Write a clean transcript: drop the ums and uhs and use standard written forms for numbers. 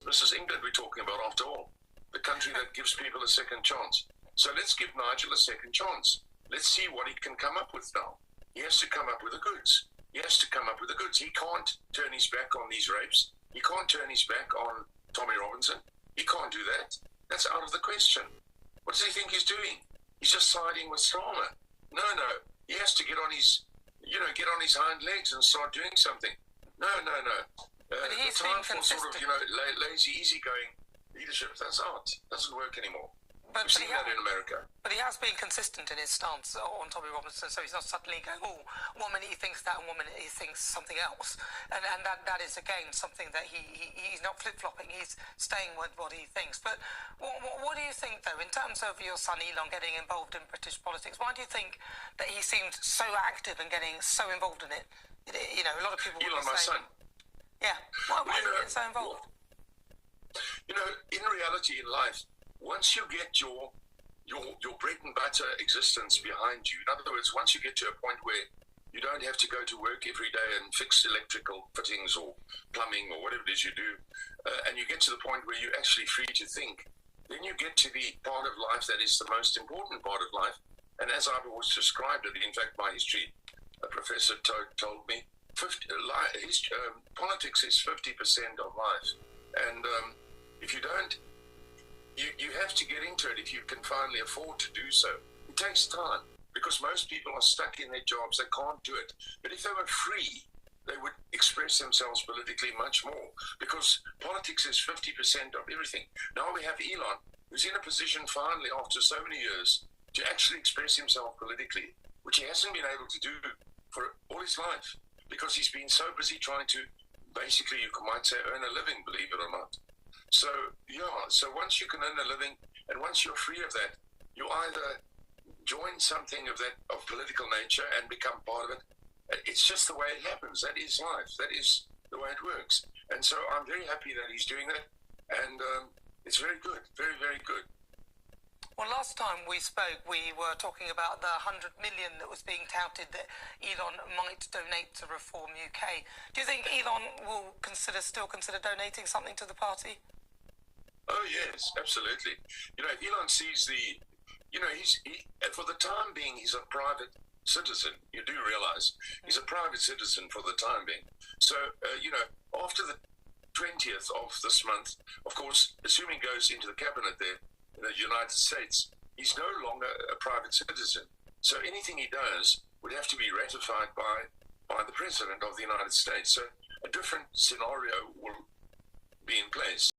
Mrs. England we're talking about after all. The country that gives people a second chance. So let's give Nigel a second chance. Let's see what he can come up with now. He has to come up with the goods. He has to come up with the goods. He can't turn his back on these rapes. He can't turn his back on Tommy Robinson. He can't do that. That's out of the question. What does he think he's doing? He's just siding with Starmer. No. He has to get on his hind legs and start doing something. No. But he's the time been for sort of, consistent. lazy, easygoing leadership, that's out. Doesn't work anymore. But We've seen that in America. But he has been consistent in his stance on Tommy Robinson, so he's not suddenly going, one minute he thinks that and one minute he thinks something else. And that is, again, something that he's not flip-flopping, he's staying with what he thinks. But what do you think, though, in terms of your son Elon getting involved in British politics, why do you think that he seemed so active and getting so involved in it? A lot of people Elon, my son. Yeah, why did he get so involved? In reality, in life, once you get your bread and butter existence behind you, in other words, once you get to a point where you don't have to go to work every day and fix electrical fittings or plumbing or whatever it is you do, and you get to the point where you're actually free to think, then you get to the part of life that is the most important part of life. And as I've always described it, in fact, my history professor told me, politics is 50% of life. And if you don't, you have to get into it if you can finally afford to do so. It takes time because most people are stuck in their jobs. They can't do it. But if they were free, they would express themselves politically much more because politics is 50% of everything. Now we have Elon, who's in a position finally after so many years to actually express himself politically, which he hasn't been able to do for all his life because he's been so busy trying to basically, you might say, earn a living, believe it or not. So once you can earn a living and once you're free of that, you either join something of political nature and become part of it. It's just the way it happens. That is life. That is the way it works. And so I'm very happy that he's doing that. And it's very good. Very, very good. Well, last time we spoke, we were talking about the 100 million that was being touted that Elon might donate to Reform UK. Do you think Elon will still consider donating something to the party? Oh, yes, absolutely. If Elon sees for the time being, he's a private citizen. You do realize he's a private citizen for the time being. So, after the 20th of this month, of course, assuming he goes into the cabinet there, in the United States, he's no longer a private citizen. So anything he does would have to be ratified by the President of the United States. So a different scenario will be in place.